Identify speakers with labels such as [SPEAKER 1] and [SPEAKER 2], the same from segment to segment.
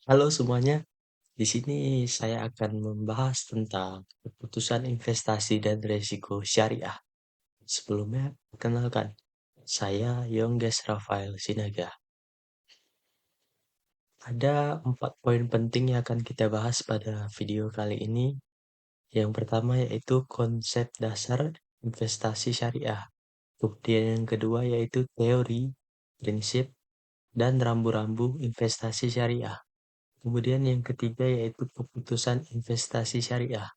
[SPEAKER 1] Halo semuanya, di sini saya akan membahas tentang keputusan investasi dan risiko syariah. Sebelumnya, perkenalkan, saya Yongges Rafael Sinaga. Ada 4 poin penting yang akan kita bahas pada video kali ini. Yang pertama yaitu konsep dasar investasi syariah. Kemudian yang kedua yaitu teori, prinsip, dan rambu-rambu investasi syariah. Kemudian yang ketiga yaitu keputusan investasi syariah.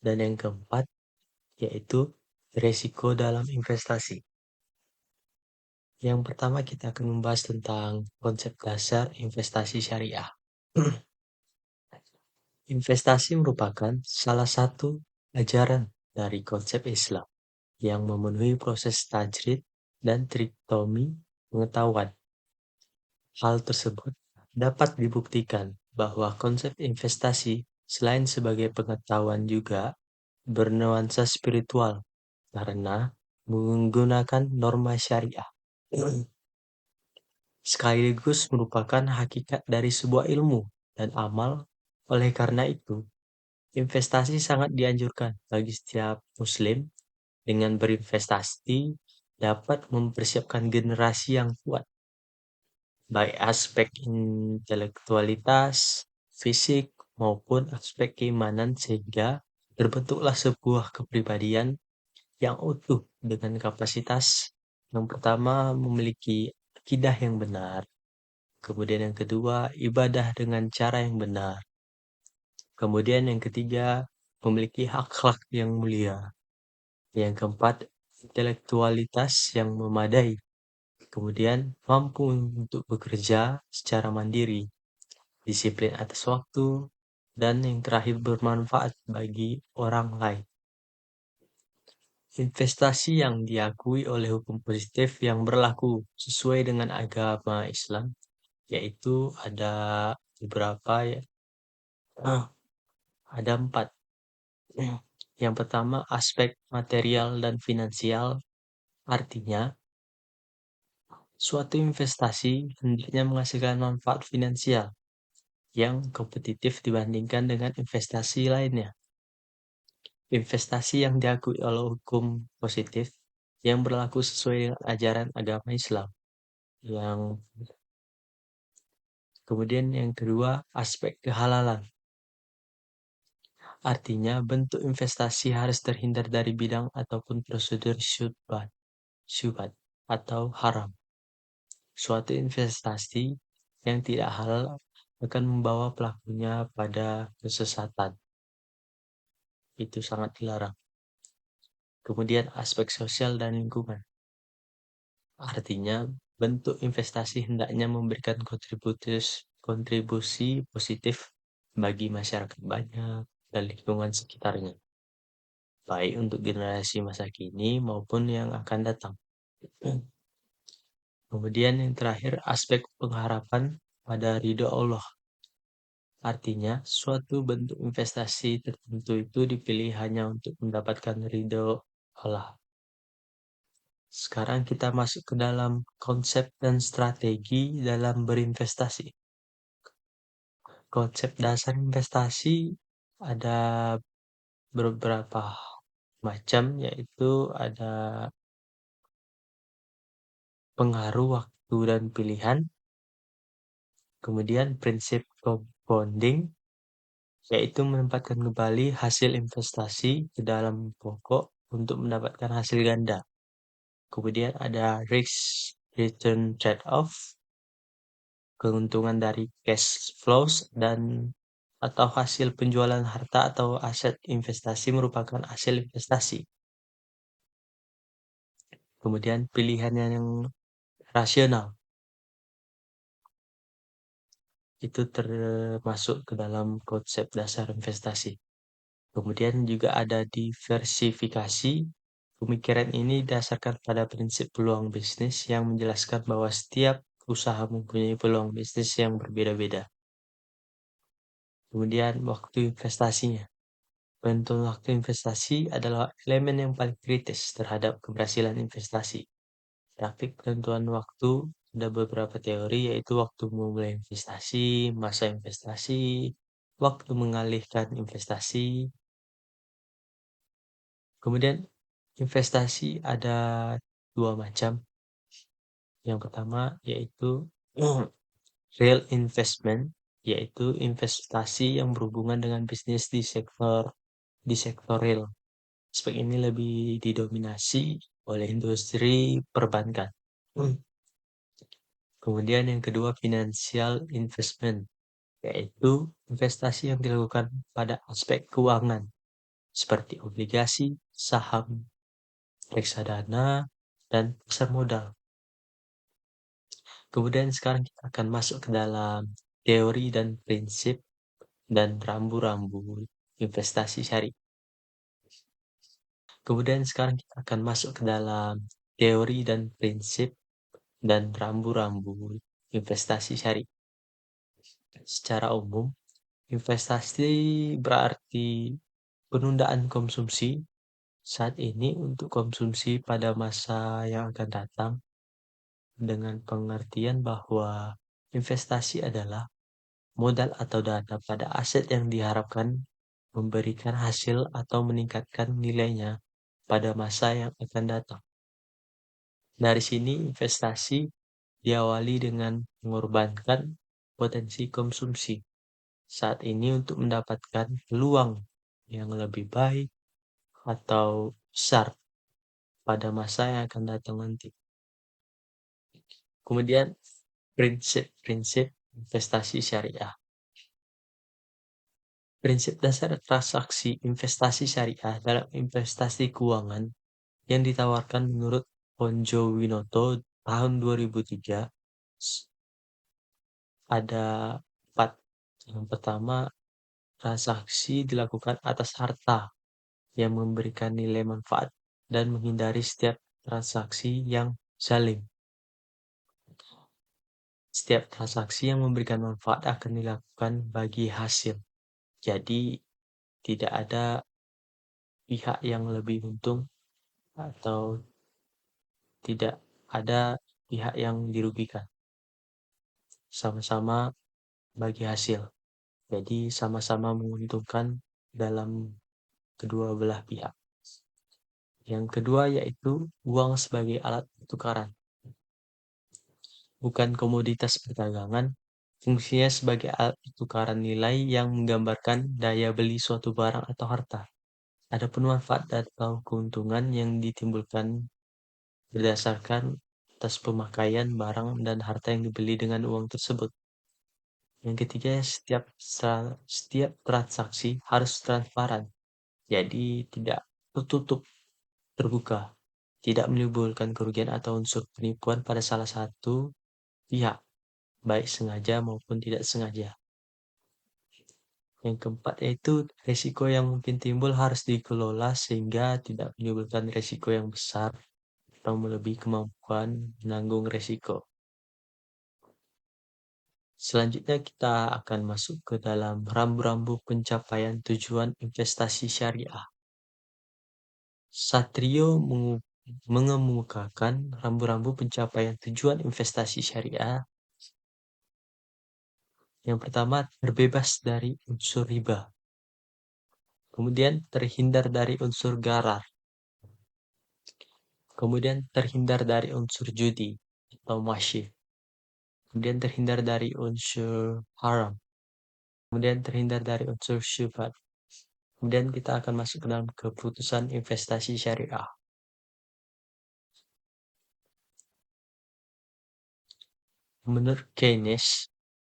[SPEAKER 1] Dan yang keempat yaitu resiko dalam investasi. Yang pertama kita akan membahas tentang konsep dasar investasi syariah. Investasi merupakan salah satu ajaran dari konsep Islam yang memenuhi proses tajrid dan triktomi pengetahuan. Hal tersebut dapat dibuktikan bahwa konsep investasi selain sebagai pengetahuan juga bernuansa spiritual karena menggunakan norma syariah. Sekaligus merupakan hakikat dari sebuah ilmu dan amal. Oleh karena itu, investasi sangat dianjurkan bagi setiap muslim. Dengan berinvestasi dapat mempersiapkan generasi yang kuat, baik aspek intelektualitas, fisik, maupun aspek keimanan sehingga terbentuklah sebuah kepribadian yang utuh dengan kapasitas yang pertama memiliki akidah yang benar, kemudian yang kedua ibadah dengan cara yang benar, kemudian yang ketiga memiliki akhlak yang mulia, yang keempat intelektualitas yang memadai, kemudian mampu untuk bekerja secara mandiri, disiplin atas waktu, dan yang terakhir bermanfaat bagi orang lain. Investasi yang diakui oleh hukum positif yang berlaku sesuai dengan agama Islam, yaitu ada beberapa ya. Ada 4. Yang pertama, aspek material dan finansial. Artinya, suatu investasi hendaknya menghasilkan manfaat finansial yang kompetitif dibandingkan dengan investasi lainnya. Investasi yang diakui oleh hukum positif yang berlaku sesuai dengan ajaran agama Islam. Yang kemudian yang kedua, aspek kehalalan. Artinya, bentuk investasi harus terhindar dari bidang ataupun prosedur syubhat atau haram. Suatu investasi yang tidak halal akan membawa pelakunya pada kesesatan. Itu sangat dilarang. Kemudian aspek sosial dan lingkungan. Artinya, bentuk investasi hendaknya memberikan kontribusi positif bagi masyarakat banyak dan lingkungan sekitarnya, baik untuk generasi masa kini maupun yang akan datang. Kemudian yang terakhir, aspek pengharapan pada ridho Allah. Artinya, suatu bentuk investasi tertentu itu dipilih hanya untuk mendapatkan ridho Allah. Sekarang kita masuk ke dalam konsep dan strategi dalam berinvestasi. Konsep dasar investasi ada beberapa macam, yaitu ada pengaruh waktu dan pilihan, kemudian prinsip compounding, yaitu menempatkan kembali hasil investasi ke dalam pokok untuk mendapatkan hasil ganda. Kemudian ada risk return trade-off, keuntungan dari cash flows dan atau hasil penjualan harta atau aset investasi merupakan hasil investasi. Kemudian pilihan yang rasional itu termasuk ke dalam konsep dasar investasi. Kemudian juga ada diversifikasi. Pemikiran ini didasarkan pada prinsip peluang bisnis yang menjelaskan bahwa setiap usaha mempunyai peluang bisnis yang berbeda-beda. Kemudian waktu investasinya. Penentuan waktu investasi adalah elemen yang paling kritis terhadap keberhasilan investasi. Grafik penentuan waktu Ada beberapa teori yaitu waktu memulai investasi, masa investasi, waktu mengalihkan investasi. Kemudian investasi ada dua macam. Yang pertama yaitu real investment, yaitu investasi yang berhubungan dengan bisnis di sektor real. Aspek ini lebih didominasi oleh industri perbankan. Kemudian yang kedua financial investment, yaitu investasi yang dilakukan pada aspek keuangan seperti obligasi, saham, reksadana, dan pasar modal. Kemudian sekarang kita akan masuk ke dalam teori dan prinsip dan rambu-rambu investasi syariah. Kemudian sekarang kita akan masuk ke dalam teori dan prinsip dan rambu-rambu investasi syariah. Secara umum, investasi berarti penundaan konsumsi saat ini untuk konsumsi pada masa yang akan datang, dengan pengertian bahwa investasi adalah modal atau dana pada aset yang diharapkan memberikan hasil atau meningkatkan nilainya pada masa yang akan datang. Dari sini investasi diawali dengan mengorbankan potensi konsumsi saat ini untuk mendapatkan peluang yang lebih baik atau besar pada masa yang akan datang nanti. Kemudian prinsip-prinsip investasi syariah. Prinsip dasar transaksi investasi syariah dalam investasi keuangan yang ditawarkan menurut Honjo Winoto tahun 2003 ada 4. Yang pertama, transaksi dilakukan atas harta yang memberikan nilai manfaat dan menghindari setiap transaksi yang zalim. Setiap transaksi yang memberikan manfaat akan dilakukan bagi hasil. Jadi tidak ada pihak yang lebih untung atau tidak ada pihak yang dirugikan. Sama-sama bagi hasil. Jadi sama-sama menguntungkan dalam kedua belah pihak. Yang kedua yaitu uang sebagai alat pertukaran. Bukan komoditas perdagangan, fungsinya sebagai alat pertukaran nilai yang menggambarkan daya beli suatu barang atau harta. Adapun manfaat atau keuntungan yang ditimbulkan berdasarkan atas pemakaian barang dan harta yang dibeli dengan uang tersebut. Yang ketiga, setiap transaksi harus transparan. Jadi tidak tertutup, terbuka. Tidak menimbulkan kerugian atau unsur penipuan pada salah satu pihak, baik sengaja maupun tidak sengaja. Yang keempat yaitu risiko yang mungkin timbul harus dikelola sehingga tidak menimbulkan risiko yang besar atau melebihi kemampuan menanggung risiko. Selanjutnya kita akan masuk ke dalam rambu-rambu pencapaian tujuan investasi syariah. Satrio mengemukakan rambu-rambu pencapaian tujuan investasi syariah. Yang pertama, terbebas dari unsur riba. Kemudian terhindar dari unsur gharar. Kemudian terhindar dari unsur judi atau masyih. Kemudian terhindar dari unsur haram. Kemudian terhindar dari unsur syubhat. Kemudian kita akan masuk ke dalam keputusan investasi syariah. Menurut Keynes,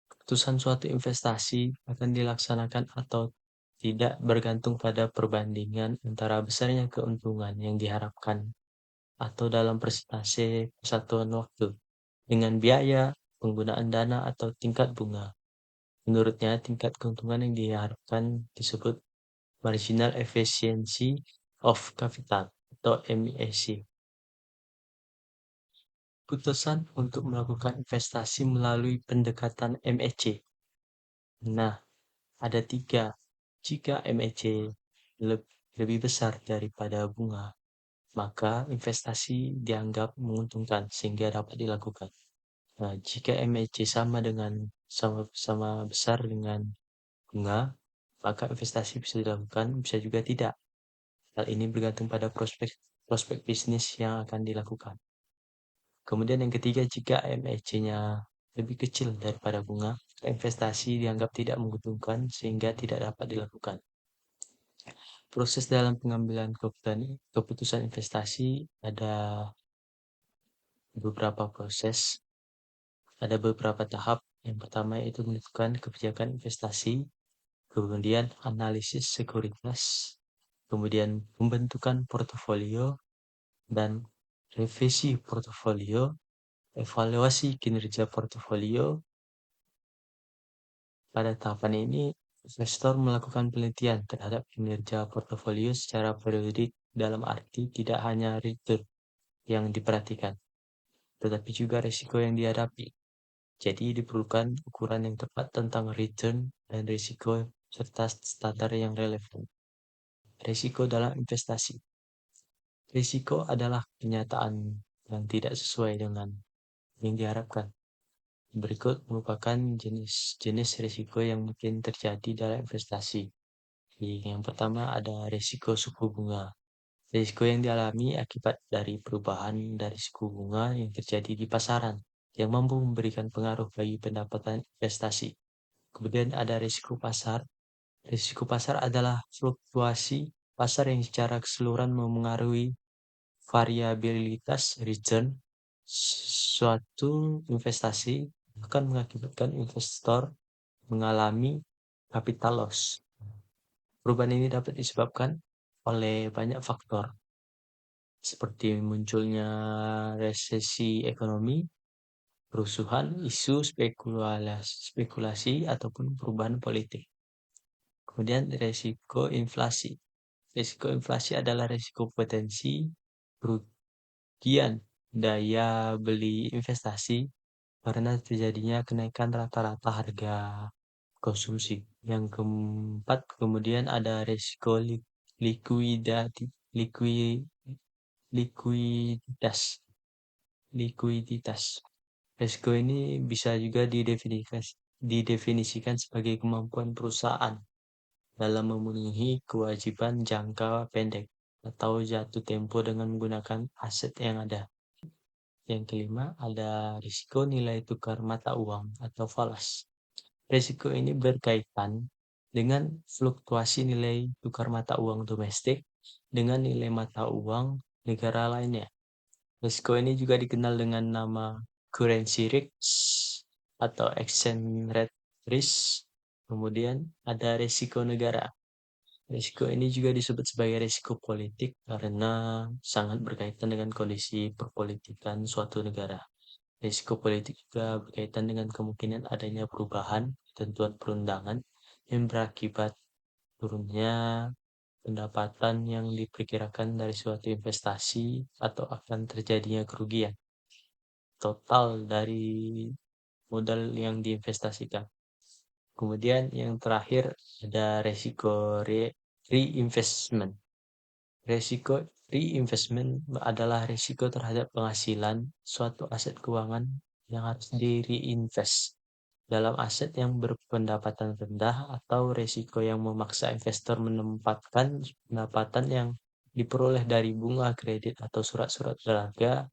[SPEAKER 1] keputusan suatu investasi akan dilaksanakan atau tidak bergantung pada perbandingan antara besarnya keuntungan yang diharapkan atau dalam persentase kesatuan waktu dengan biaya, penggunaan dana, atau tingkat bunga. Menurutnya, tingkat keuntungan yang diharapkan disebut Marginal Efficiency of Capital atau MAC. Putusan untuk melakukan investasi melalui pendekatan MAC. Nah, ada 3. Jika MAC lebih besar daripada bunga, maka investasi dianggap menguntungkan sehingga dapat dilakukan. Nah, jika MEC sama besar dengan bunga, maka investasi bisa dilakukan, bisa juga tidak. Hal ini bergantung pada prospek prospek bisnis yang akan dilakukan. Kemudian yang ketiga, jika MEC-nya lebih kecil daripada bunga, investasi dianggap tidak menguntungkan sehingga tidak dapat dilakukan. Proses dalam pengambilan keputusan investasi ada beberapa proses, ada beberapa tahap. Yang pertama yaitu menentukan kebijakan investasi, kemudian analisis sekuritas, kemudian pembentukan portofolio, dan revisi portofolio, evaluasi kinerja portofolio. Pada tahapan ini, investor melakukan penelitian terhadap kinerja portofolio secara periodik dalam arti tidak hanya return yang diperhatikan, tetapi juga risiko yang dihadapi. Jadi diperlukan ukuran yang tepat tentang return dan risiko serta standar yang relevan. Risiko dalam investasi. Risiko adalah kenyataan yang tidak sesuai dengan yang diharapkan. Berikut merupakan jenis-jenis risiko yang mungkin terjadi dalam investasi. Yang pertama ada risiko suku bunga. Risiko yang dialami akibat dari perubahan dari suku bunga yang terjadi di pasaran yang mampu memberikan pengaruh bagi pendapatan investasi. Kemudian ada risiko pasar. Risiko pasar adalah fluktuasi pasar yang secara keseluruhan memengaruhi variabilitas return suatu investasi, akan mengakibatkan investor mengalami capital loss. Perubahan ini dapat disebabkan oleh banyak faktor, seperti munculnya resesi ekonomi, kerusuhan, isu spekulasi ataupun perubahan politik. Kemudian resiko inflasi. Risiko inflasi adalah risiko potensi kerugian daya beli investasi karena terjadinya kenaikan rata-rata harga konsumsi. Yang keempat, kemudian ada risiko likuidati, likuiditas. Likuiditas. Risiko ini bisa juga didefinisikan sebagai kemampuan perusahaan dalam memenuhi kewajiban jangka pendek atau jatuh tempo dengan menggunakan aset yang ada. Yang kelima, ada risiko nilai tukar mata uang atau falas. Risiko ini berkaitan dengan fluktuasi nilai tukar mata uang domestik dengan nilai mata uang negara lainnya. Risiko ini juga dikenal dengan nama currency risk atau exchange rate risk. Kemudian ada risiko negara. Risiko ini juga disebut sebagai risiko politik karena sangat berkaitan dengan kondisi perpolitikan suatu negara. Risiko politik juga berkaitan dengan kemungkinan adanya perubahan ketentuan perundangan yang berakibat turunnya pendapatan yang diperkirakan dari suatu investasi atau akan terjadinya kerugian total dari modal yang diinvestasikan. Kemudian yang terakhir ada resiko reinvestment. Resiko reinvestment adalah risiko terhadap penghasilan suatu aset keuangan yang harus di-reinvest dalam aset yang berpendapatan rendah atau risiko yang memaksa investor menempatkan pendapatan yang diperoleh dari bunga kredit atau surat-surat berharga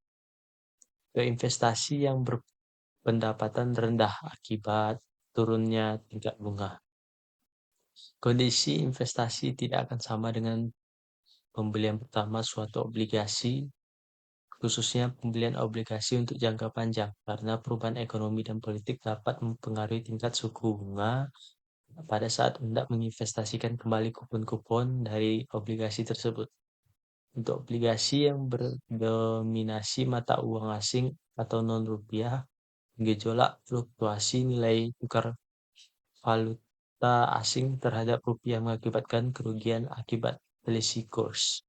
[SPEAKER 1] ke investasi yang berpendapatan rendah akibat turunnya tingkat bunga. Kondisi investasi tidak akan sama dengan pembelian pertama suatu obligasi, khususnya pembelian obligasi untuk jangka panjang, karena perubahan ekonomi dan politik dapat mempengaruhi tingkat suku bunga pada saat hendak menginvestasikan kembali kupon-kupon dari obligasi tersebut. Untuk obligasi yang berdominasi mata uang asing atau non-rupiah, gejolak fluktuasi nilai tukar valuta asing terhadap rupiah mengakibatkan kerugian akibat policy course.